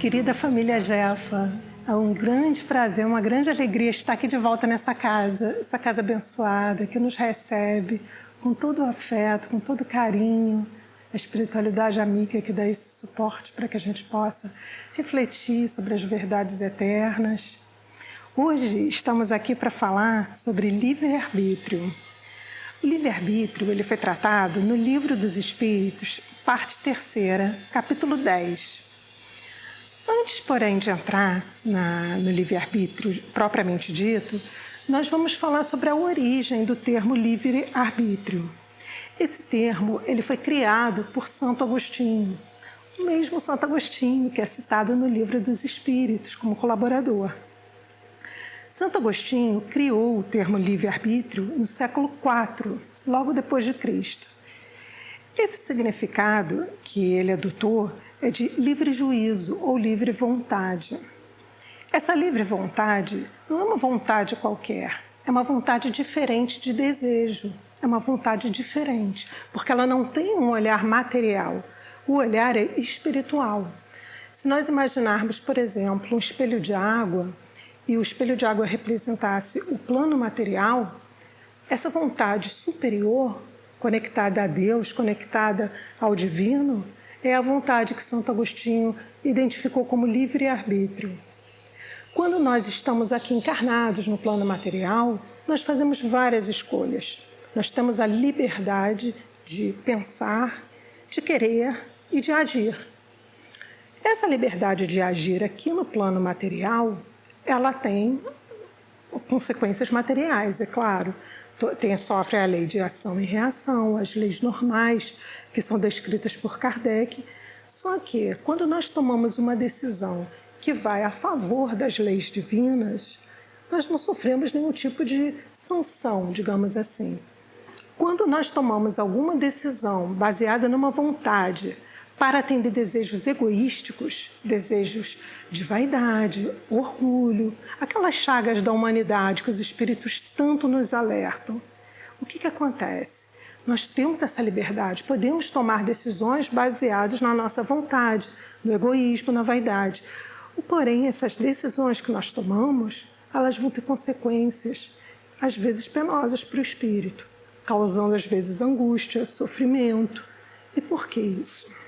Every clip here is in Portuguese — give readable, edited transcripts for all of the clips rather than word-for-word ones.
Querida família Jefa, é um grande prazer, uma grande alegria estar aqui de volta nessa casa, essa casa abençoada que nos recebe com todo o afeto, com todo o carinho, a espiritualidade amiga que dá esse suporte para que a gente possa refletir sobre as verdades eternas. Hoje estamos aqui para falar sobre livre-arbítrio. O livre-arbítrio ele foi tratado no Livro dos Espíritos, parte 3ª, capítulo 10. Antes, porém, de entrar no livre-arbítrio propriamente dito, nós vamos falar sobre a origem do termo livre-arbítrio. Esse termo ele foi criado por Santo Agostinho, o mesmo Santo Agostinho que é citado no Livro dos Espíritos como colaborador. Santo Agostinho criou o termo livre-arbítrio no século IV, logo depois de Cristo. Esse significado que ele adotou é de livre juízo ou livre vontade. Essa livre vontade não é uma vontade qualquer, é uma vontade diferente de desejo, é uma vontade diferente, porque ela não tem um olhar material, o olhar é espiritual. Se nós imaginarmos, por exemplo, um espelho de água, e o espelho de água representasse o plano material, essa vontade superior, conectada a Deus, conectada ao divino, é a vontade que Santo Agostinho identificou como livre-arbítrio. Quando nós estamos aqui encarnados no plano material, nós fazemos várias escolhas. Nós temos a liberdade de pensar, de querer e de agir. Essa liberdade de agir aqui no plano material, ela tem consequências materiais, é claro. Sofre a lei de ação e reação, as leis normais, que são descritas por Kardec. Só que, quando nós tomamos uma decisão que vai a favor das leis divinas, nós não sofremos nenhum tipo de sanção, digamos assim. Quando nós tomamos alguma decisão baseada numa vontade para atender desejos egoísticos, desejos de vaidade, orgulho, aquelas chagas da humanidade que os espíritos tanto nos alertam, o que acontece? Nós temos essa liberdade, podemos tomar decisões baseadas na nossa vontade, no egoísmo, na vaidade. Porém, essas decisões que nós tomamos, elas vão ter consequências, às vezes penosas para o espírito, causando às vezes angústia, sofrimento. E por que isso?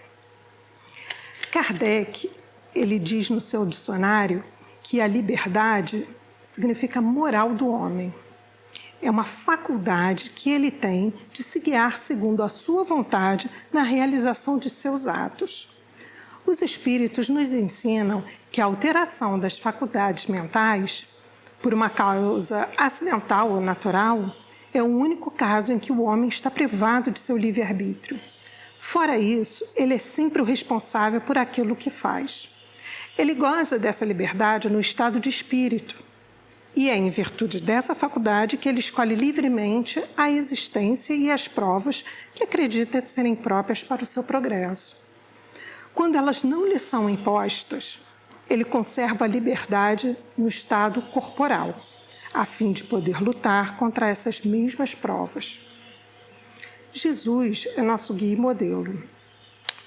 Kardec, ele diz no seu dicionário que a liberdade significa moral do homem. É uma faculdade que ele tem de se guiar segundo a sua vontade na realização de seus atos. Os espíritos nos ensinam que a alteração das faculdades mentais, por uma causa acidental ou natural, é o único caso em que o homem está privado de seu livre-arbítrio. Fora isso, ele é sempre o responsável por aquilo que faz. Ele goza dessa liberdade no estado de espírito. E é em virtude dessa faculdade que ele escolhe livremente a existência e as provas que acredita serem próprias para o seu progresso. Quando elas não lhe são impostas, ele conserva a liberdade no estado corporal, a fim de poder lutar contra essas mesmas provas. Jesus é nosso guia e modelo.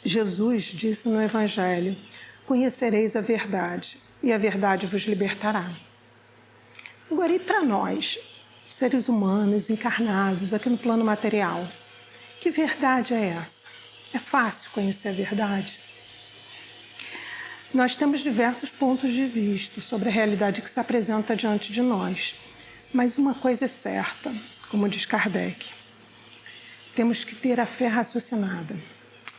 Jesus disse no Evangelho: conhecereis a verdade, e a verdade vos libertará. Agora, e para nós, seres humanos encarnados aqui no plano material, que verdade é essa? É fácil conhecer a verdade? Nós temos diversos pontos de vista sobre a realidade que se apresenta diante de nós, mas uma coisa é certa, como diz Kardec: temos que ter a fé raciocinada.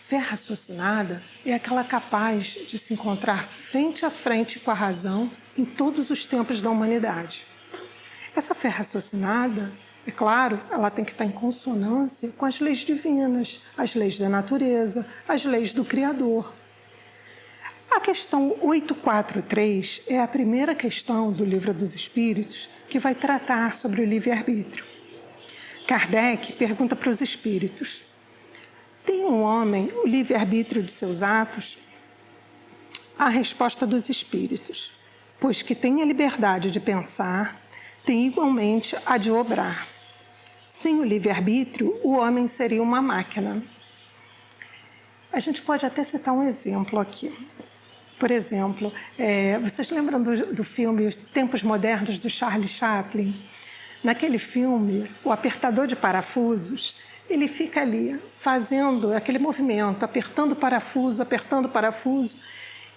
Fé raciocinada é aquela capaz de se encontrar frente a frente com a razão em todos os tempos da humanidade. Essa fé raciocinada, é claro, ela tem que estar em consonância com as leis divinas, as leis da natureza, as leis do Criador. A questão 843 é a primeira questão do Livro dos Espíritos que vai tratar sobre o livre-arbítrio. Kardec pergunta para os espíritos: tem um homem o livre-arbítrio de seus atos? A resposta dos espíritos: pois que tem a liberdade de pensar, tem igualmente a de obrar. Sem o livre-arbítrio, o homem seria uma máquina. A gente pode até citar um exemplo aqui. Por exemplo, vocês lembram do filme Os Tempos Modernos, do Charlie Chaplin? Naquele filme, o apertador de parafusos, ele fica ali fazendo aquele movimento, apertando o parafuso,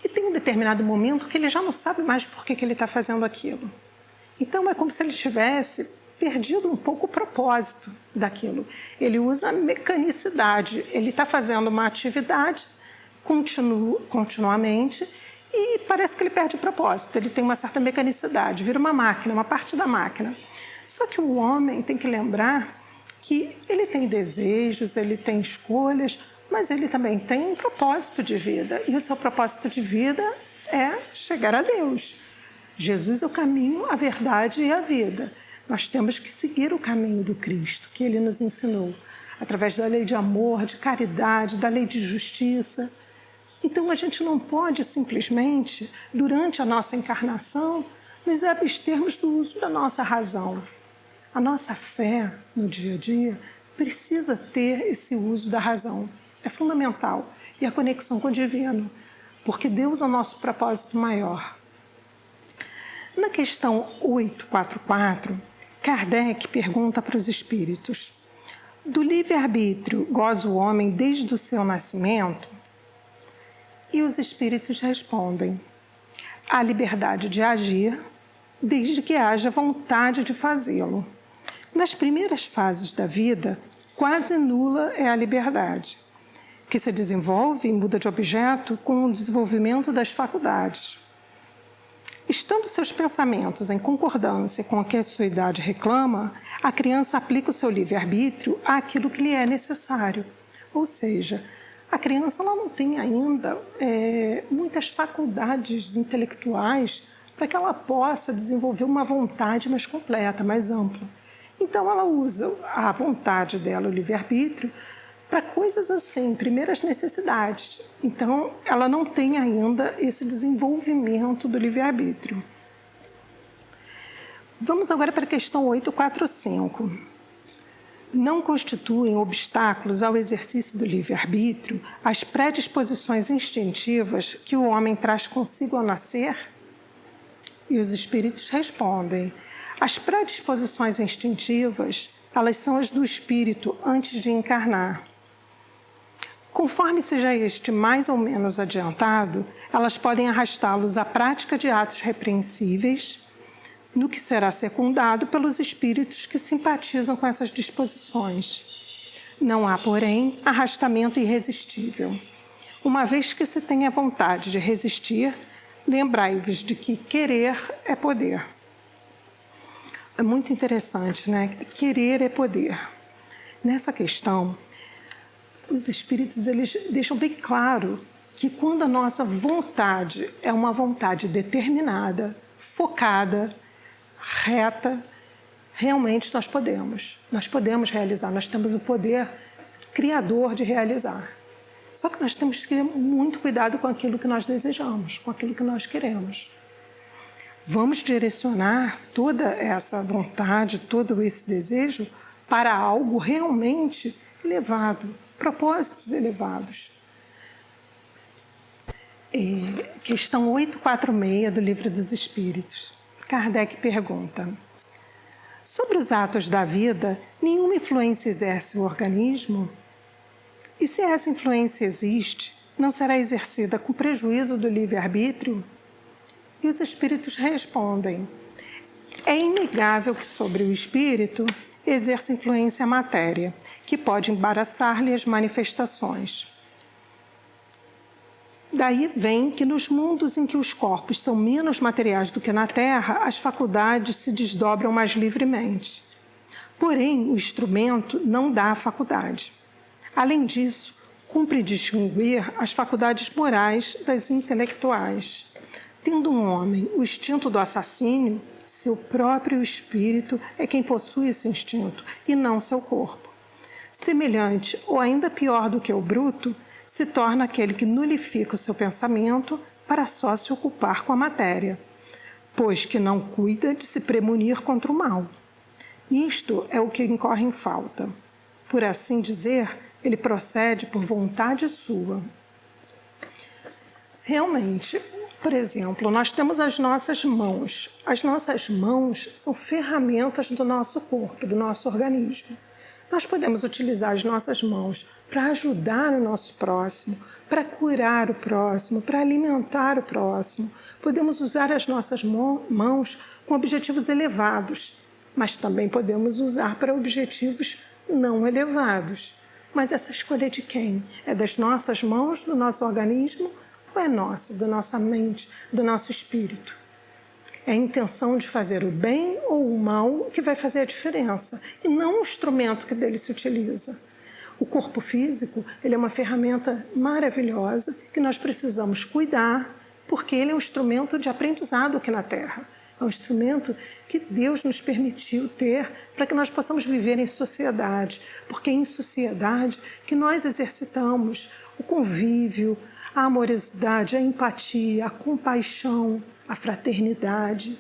e tem um determinado momento que ele já não sabe mais por que ele está fazendo aquilo. Então, é como se ele tivesse perdido um pouco o propósito daquilo. Ele usa a mecanicidade, ele está fazendo uma atividade continuamente e parece que ele perde o propósito, ele tem uma certa mecanicidade, vira uma máquina, uma parte da máquina. Só que o homem tem que lembrar que ele tem desejos, ele tem escolhas, mas ele também tem um propósito de vida. E o seu propósito de vida é chegar a Deus. Jesus é o caminho, a verdade e a vida. Nós temos que seguir o caminho do Cristo, que Ele nos ensinou, através da lei de amor, de caridade, da lei de justiça. Então, a gente não pode simplesmente, durante a nossa encarnação, nos abstermos do uso da nossa razão. A nossa fé no dia a dia precisa ter esse uso da razão. É fundamental. E a conexão com o divino, porque Deus é o nosso propósito maior. Na questão 844, Kardec pergunta para os espíritos: do livre-arbítrio goza o homem desde o seu nascimento? E os espíritos respondem: há liberdade de agir, desde que haja vontade de fazê-lo. Nas primeiras fases da vida, quase nula é a liberdade, que se desenvolve e muda de objeto com o desenvolvimento das faculdades. Estando seus pensamentos em concordância com o que a sua idade reclama, a criança aplica o seu livre-arbítrio àquilo que lhe é necessário. Ou seja, a criança ela não tem ainda muitas faculdades intelectuais para que ela possa desenvolver uma vontade mais completa, mais ampla. Então, ela usa a vontade dela, o livre-arbítrio, para coisas assim, primeiras necessidades. Então, ela não tem ainda esse desenvolvimento do livre-arbítrio. Vamos agora para a questão 845. Não constituem obstáculos ao exercício do livre-arbítrio as predisposições instintivas que o homem traz consigo ao nascer? E os espíritos respondem: as predisposições instintivas, elas são as do espírito antes de encarnar. Conforme seja este mais ou menos adiantado, elas podem arrastá-los à prática de atos repreensíveis, no que será secundado pelos espíritos que simpatizam com essas disposições. Não há, porém, arrastamento irresistível. Uma vez que se tenha vontade de resistir, lembrai-vos de que querer é poder. É muito interessante, né? Querer é poder. Nessa questão, os espíritos eles deixam bem claro que quando a nossa vontade é uma vontade determinada, focada, reta, realmente nós podemos realizar, nós temos o poder criador de realizar. Só que nós temos que ter muito cuidado com aquilo que nós desejamos, com aquilo que nós queremos. Vamos direcionar toda essa vontade, todo esse desejo para algo realmente elevado, propósitos elevados. Questão 846 do Livro dos Espíritos. Kardec pergunta: sobre os atos da vida, nenhuma influência exerce o organismo? E se essa influência existe, não será exercida com prejuízo do livre-arbítrio? E os espíritos respondem: é inegável que sobre o espírito exerce influência a matéria, que pode embaraçar-lhe as manifestações. Daí vem que nos mundos em que os corpos são menos materiais do que na Terra, as faculdades se desdobram mais livremente. Porém, o instrumento não dá a faculdade. Além disso, cumpre distinguir as faculdades morais das intelectuais. Tendo um homem o instinto do assassínio, seu próprio espírito é quem possui esse instinto, e não seu corpo. Semelhante, ou ainda pior do que o bruto, se torna aquele que nulifica o seu pensamento para só se ocupar com a matéria, pois que não cuida de se premunir contra o mal. Isto é o que incorre em falta. Por assim dizer, ele procede por vontade sua. Realmente, por exemplo, nós temos as nossas mãos. As nossas mãos são ferramentas do nosso corpo, do nosso organismo. Nós podemos utilizar as nossas mãos para ajudar o nosso próximo, para curar o próximo, para alimentar o próximo. Podemos usar as nossas mãos com objetivos elevados, mas também podemos usar para objetivos não elevados. Mas essa escolha é de quem? É das nossas mãos, do nosso organismo, ou é nossa, da nossa mente, do nosso espírito? É a intenção de fazer o bem ou o mal que vai fazer a diferença, e não o instrumento que dele se utiliza. O corpo físico, ele é uma ferramenta maravilhosa que nós precisamos cuidar, porque ele é um instrumento de aprendizado aqui na Terra. É um instrumento que Deus nos permitiu ter para que nós possamos viver em sociedade, porque é em sociedade que nós exercitamos o convívio, a amorosidade, a empatia, a compaixão, a fraternidade.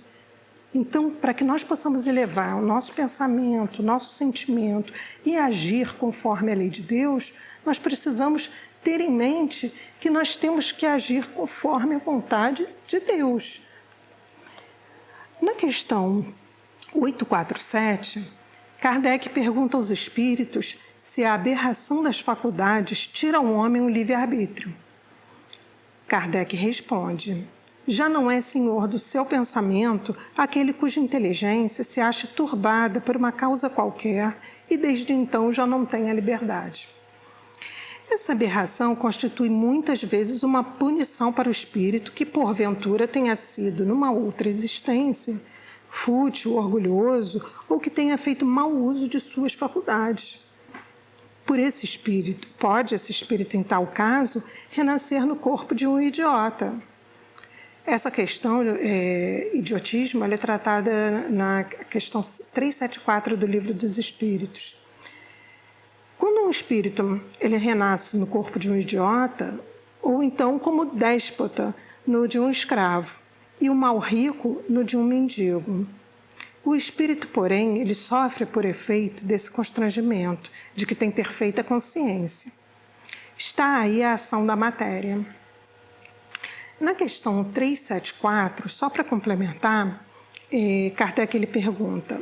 Então, para que nós possamos elevar o nosso pensamento, o nosso sentimento e agir conforme a lei de Deus, nós precisamos ter em mente que nós temos que agir conforme a vontade de Deus. Na questão 847, Kardec pergunta aos espíritos se a aberração das faculdades tira ao homem o livre-arbítrio. Kardec responde: já não é senhor do seu pensamento aquele cuja inteligência se acha turbada por uma causa qualquer e desde então já não tem a liberdade. Essa aberração constitui muitas vezes uma punição para o espírito que porventura tenha sido, numa outra existência, fútil, orgulhoso ou que tenha feito mau uso de suas faculdades. Por esse espírito, pode esse espírito, em tal caso, renascer no corpo de um idiota. Essa questão, idiotismo, ela é tratada na questão 374 do Livro dos Espíritos. Quando um espírito ele renasce no corpo de um idiota, ou então como déspota no de um escravo, e o mal rico no de um mendigo. O espírito, porém, ele sofre por efeito desse constrangimento, de que tem perfeita consciência. Está aí a ação da matéria. Na questão 374, só para complementar, Kardec ele pergunta: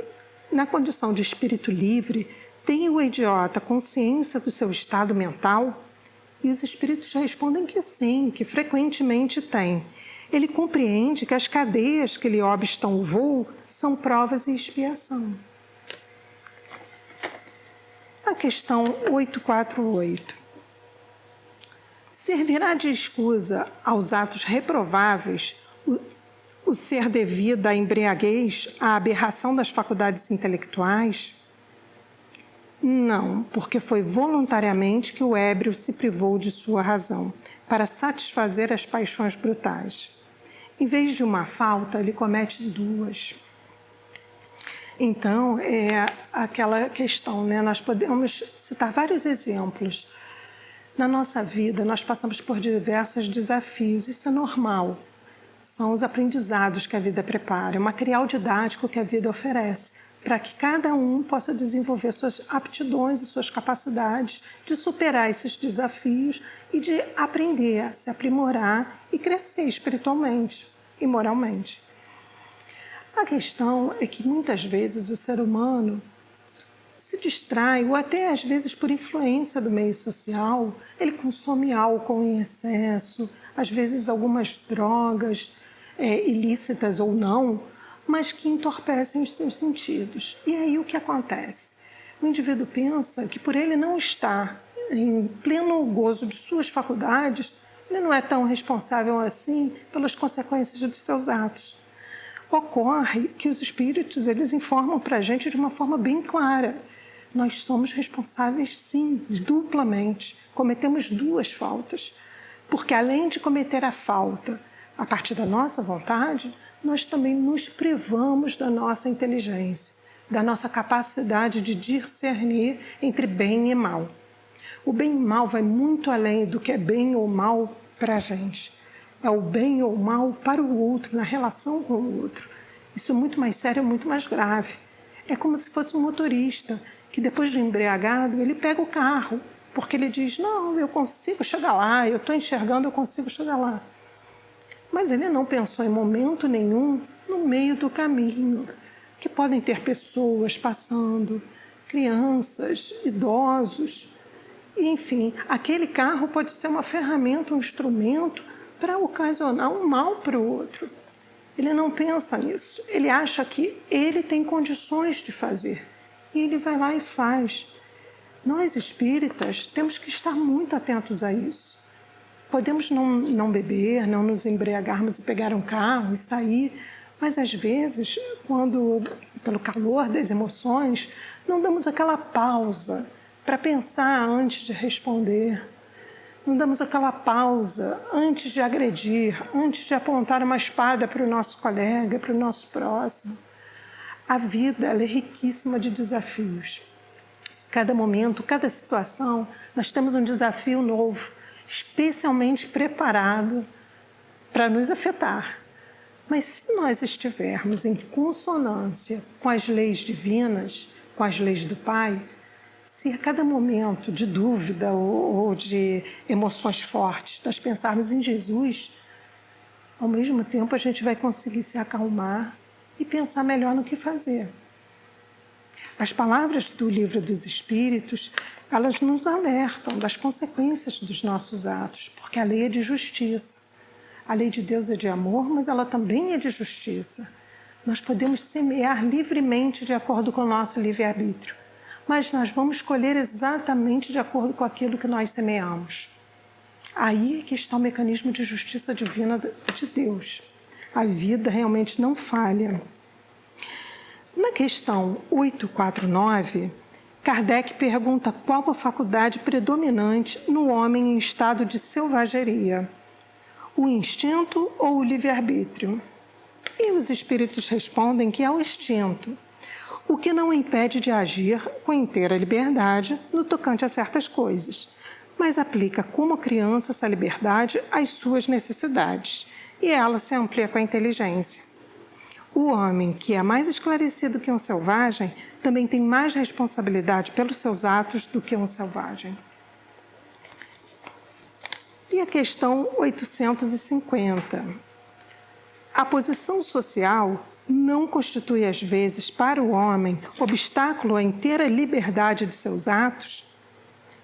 na condição de espírito livre, tem o idiota consciência do seu estado mental? E os espíritos respondem que sim, que frequentemente tem. Ele compreende que as cadeias que lhe obstam o voo são provas e expiação. A questão 848. Servirá de escusa aos atos reprováveis o ser devido à embriaguez, à aberração das faculdades intelectuais? Não, porque foi voluntariamente que o ébrio se privou de sua razão, para satisfazer as paixões brutais. Em vez de uma falta, ele comete duas. Então, é aquela questão, né? Nós podemos citar vários exemplos. Na nossa vida, nós passamos por diversos desafios, isso é normal. São os aprendizados que a vida prepara, é o material didático que a vida oferece, para que cada um possa desenvolver suas aptidões e suas capacidades de superar esses desafios e de aprender a se aprimorar e crescer espiritualmente e moralmente. A questão é que muitas vezes o ser humano se distrai, ou até às vezes por influência do meio social, ele consome álcool em excesso, às vezes algumas drogas ilícitas ou não, mas que entorpecem os seus sentidos. E aí o que acontece? O indivíduo pensa que por ele não estar em pleno gozo de suas faculdades, ele não é tão responsável assim pelas consequências dos seus atos. Ocorre que os espíritos eles informam para a gente de uma forma bem clara. Nós somos responsáveis, sim, duplamente. Cometemos duas faltas. Porque além de cometer a falta a partir da nossa vontade, nós também nos privamos da nossa inteligência, da nossa capacidade de discernir entre bem e mal. O bem e mal vai muito além do que é bem ou mal para a gente. É o bem ou mal para o outro, na relação com o outro. Isso é muito mais sério, muito mais grave. É como se fosse um motorista que depois de embriagado, ele pega o carro, porque ele diz, não, eu consigo chegar lá, eu estou enxergando, eu consigo chegar lá. Mas ele não pensou em momento nenhum no meio do caminho, que podem ter pessoas passando, crianças, idosos. Enfim, aquele carro pode ser uma ferramenta, um instrumento para ocasionar um mal para o outro. Ele não pensa nisso. Ele acha que ele tem condições de fazer. E ele vai lá e faz. Nós espíritas temos que estar muito atentos a isso. Podemos não beber, não nos embriagarmos e pegar um carro e sair, mas às vezes, quando, pelo calor das emoções, não damos aquela pausa para pensar antes de responder. Não damos aquela pausa antes de agredir, antes de apontar uma espada para o nosso colega, para o nosso próximo. A vida ela é riquíssima de desafios. Cada momento, cada situação, nós temos um desafio novo, especialmente preparado para nos afetar. Mas se nós estivermos em consonância com as leis divinas, com as leis do Pai, se a cada momento de dúvida ou de emoções fortes nós pensarmos em Jesus, ao mesmo tempo a gente vai conseguir se acalmar e pensar melhor no que fazer. As palavras do Livro dos Espíritos, elas nos alertam das consequências dos nossos atos, porque a lei é de justiça. A lei de Deus é de amor, mas ela também é de justiça. Nós podemos semear livremente de acordo com o nosso livre-arbítrio, mas nós vamos colher exatamente de acordo com aquilo que nós semeamos. Aí é que está o mecanismo de justiça divina de Deus. A vida realmente não falha. Na questão 849, Kardec pergunta qual a faculdade predominante no homem em estado de selvageria, o instinto ou o livre-arbítrio? E os espíritos respondem que é o instinto, o que não impede de agir com inteira liberdade no tocante a certas coisas, mas aplica como criança essa liberdade às suas necessidades, e ela se amplia com a inteligência. O homem, que é mais esclarecido que um selvagem, também tem mais responsabilidade pelos seus atos do que um selvagem. E a questão 850. A posição social não constitui, às vezes, para o homem, obstáculo à inteira liberdade de seus atos?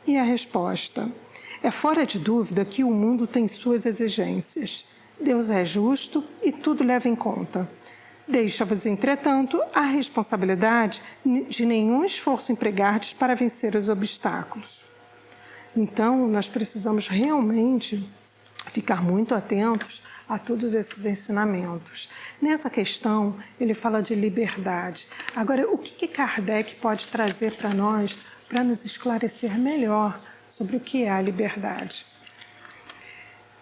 E a resposta: é fora de dúvida que o mundo tem suas exigências. Deus é justo e tudo leva em conta. Deixa-vos, entretanto, a responsabilidade de nenhum esforço empregardes para vencer os obstáculos. Então, nós precisamos realmente ficar muito atentos a todos esses ensinamentos. Nessa questão, ele fala de liberdade. Agora, o que Kardec pode trazer para nós para nos esclarecer melhor sobre o que é a liberdade?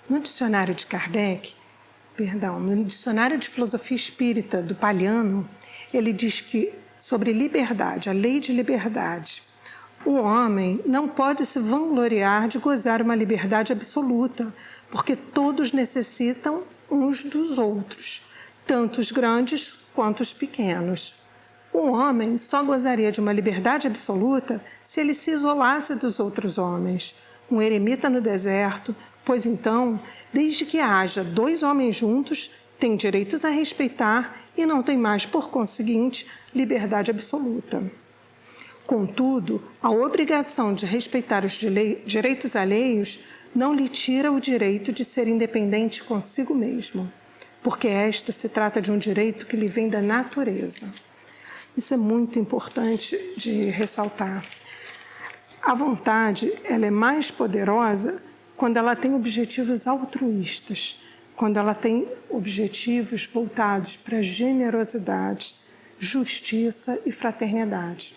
No dicionário de Kardec, no dicionário de filosofia espírita do Palhano, ele diz que sobre liberdade, a lei de liberdade, o homem não pode se vangloriar de gozar uma liberdade absoluta, porque todos necessitam uns dos outros, tanto os grandes quanto os pequenos. O homem só gozaria de uma liberdade absoluta se ele se isolasse dos outros homens, um eremita no deserto, pois então, desde que haja dois homens juntos, tem direitos a respeitar e não tem mais, por conseguinte, liberdade absoluta. Contudo, a obrigação de respeitar os direitos alheios não lhe tira o direito de ser independente consigo mesmo, porque esta se trata de um direito que lhe vem da natureza. Isso é muito importante de ressaltar. A vontade, ela é mais poderosa quando ela tem objetivos altruístas, quando ela tem objetivos voltados para generosidade, justiça e fraternidade.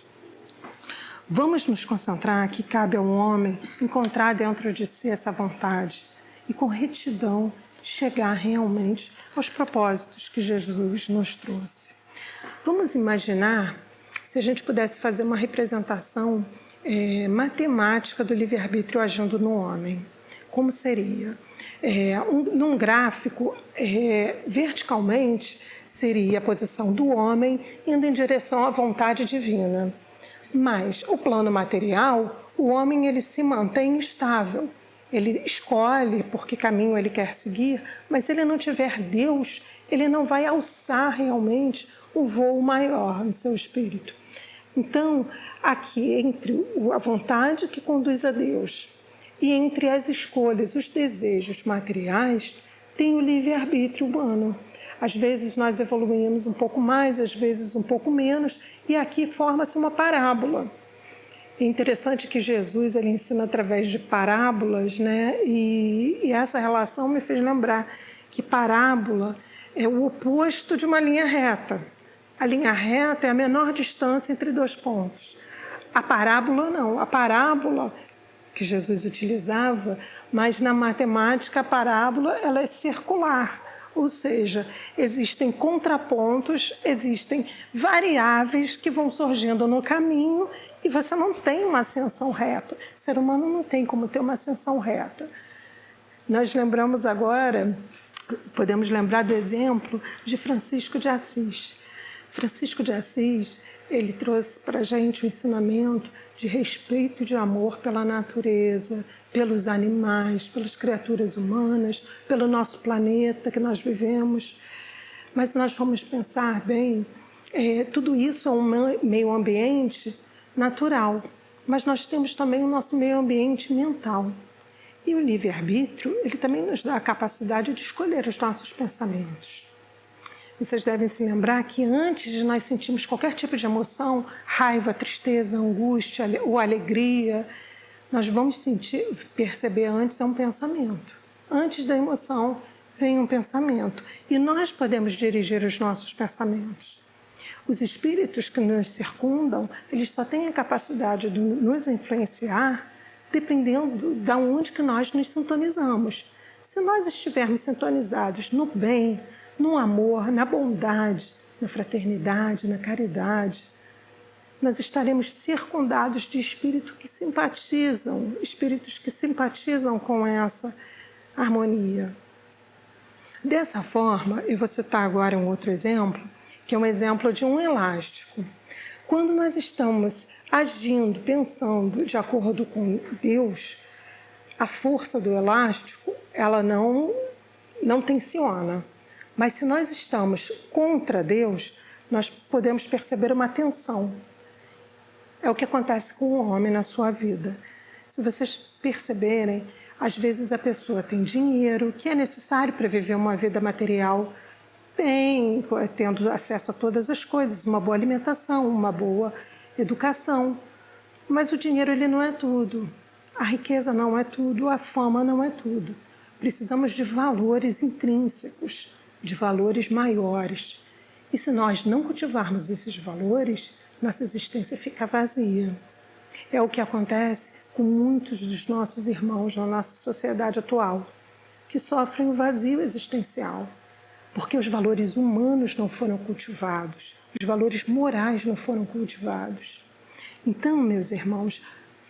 Vamos nos concentrar que cabe ao homem encontrar dentro de si essa vontade e, com retidão, chegar realmente aos propósitos que Jesus nos trouxe. Vamos imaginar se a gente pudesse fazer uma representação matemática do livre-arbítrio agindo no homem. Como seria? Num gráfico, verticalmente, seria a posição do homem indo em direção à vontade divina. Mas o plano material, o homem ele se mantém estável. ele escolhe por que caminho ele quer seguir, mas se ele não tiver Deus, ele não vai alçar realmente um voo maior no seu espírito. Então, aqui entre a vontade que conduz a Deus e entre as escolhas, os desejos materiais, tem o livre-arbítrio humano. Às vezes nós evoluímos um pouco mais, às vezes um pouco menos, e aqui forma-se uma parábola. É interessante que Jesus ele ensina através de parábolas, né? E essa relação me fez lembrar que parábola é o oposto de uma linha reta. A linha reta é a menor distância entre dois pontos. A parábola não. A parábola que Jesus utilizava, mas na matemática a parábola ela é circular. Ou seja, existem contrapontos, existem variáveis que vão surgindo no caminho e você não tem uma ascensão reta. O ser humano não tem como ter uma ascensão reta. Nós lembramos agora, podemos lembrar do exemplo de Francisco de Assis. Francisco de Assis, ele trouxe para a gente um ensinamento de respeito e de amor pela natureza, pelos animais, pelas criaturas humanas, pelo nosso planeta que nós vivemos. Mas nós vamos pensar bem, tudo isso é um meio ambiente natural, mas nós temos também o nosso meio ambiente mental. E o livre-arbítrio, ele também nos dá a capacidade de escolher os nossos pensamentos. Vocês devem se lembrar que antes de nós sentirmos qualquer tipo de emoção, raiva, tristeza, angústia ou alegria, nós vamos perceber antes é um pensamento. Antes da emoção vem um pensamento e nós podemos dirigir os nossos pensamentos. Os espíritos que nos circundam, eles só têm a capacidade de nos influenciar dependendo de onde que nós nos sintonizamos. Se nós estivermos sintonizados no bem, no amor, na bondade, na fraternidade, na caridade, nós estaremos circundados de espíritos que simpatizam com essa harmonia. Dessa forma, eu vou citar agora um outro exemplo, que é um exemplo de um elástico. Quando nós estamos agindo, pensando de acordo com Deus, a força do elástico, ela não tensiona. Mas se nós estamos contra Deus, nós podemos perceber uma tensão. É o que acontece com o homem na sua vida. Se vocês perceberem, às vezes a pessoa tem dinheiro, que é necessário para viver uma vida material bem, tendo acesso a todas as coisas, uma boa alimentação, uma boa educação. Mas o dinheiro ele não é tudo. A riqueza não é tudo, a fama não é tudo. Precisamos de valores intrínsecos, de valores maiores. E se nós não cultivarmos esses valores, nossa existência fica vazia. É o que acontece com muitos dos nossos irmãos na nossa sociedade atual, que sofrem um vazio existencial, porque os valores humanos não foram cultivados, os valores morais não foram cultivados. Então, meus irmãos,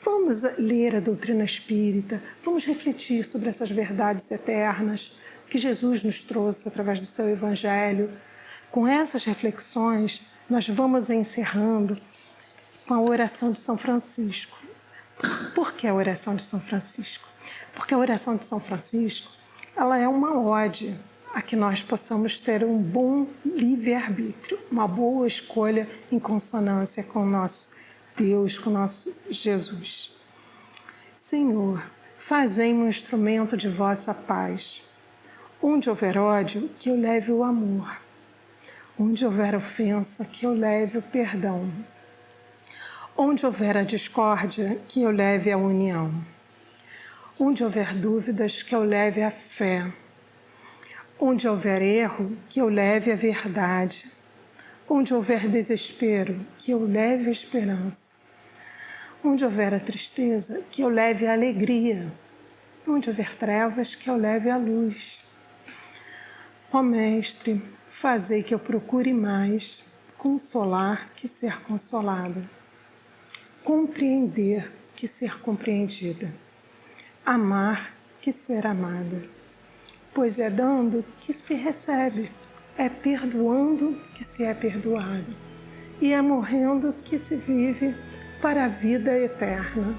vamos ler a doutrina espírita, vamos refletir sobre essas verdades eternas que Jesus nos trouxe através do seu Evangelho. Com essas reflexões, nós vamos encerrando com a oração de São Francisco. Por que a oração de São Francisco? Porque a oração de São Francisco, ela é uma ode a que nós possamos ter um bom livre-arbítrio, uma boa escolha em consonância com o nosso Deus, com o nosso Jesus. Senhor, fazei-me um instrumento de vossa paz. Onde houver ódio, que eu leve o amor. Onde houver ofensa, que eu leve o perdão. Onde houver a discórdia, que eu leve a união. Onde houver dúvidas, que eu leve a fé. Onde houver erro, que eu leve a verdade. Onde houver desespero, que eu leve a esperança. Onde houver a tristeza, que eu leve a alegria. Onde houver trevas, que eu leve a luz. Ó Mestre, fazei que eu procure mais consolar que ser consolada, compreender que ser compreendida, amar que ser amada. Pois é dando que se recebe, é perdoando que se é perdoado, e é morrendo que se vive para a vida eterna.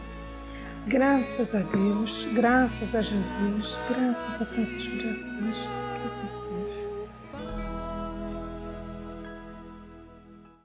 Graças a Deus, graças a Jesus, graças a Francisco de Assis, que assim seja.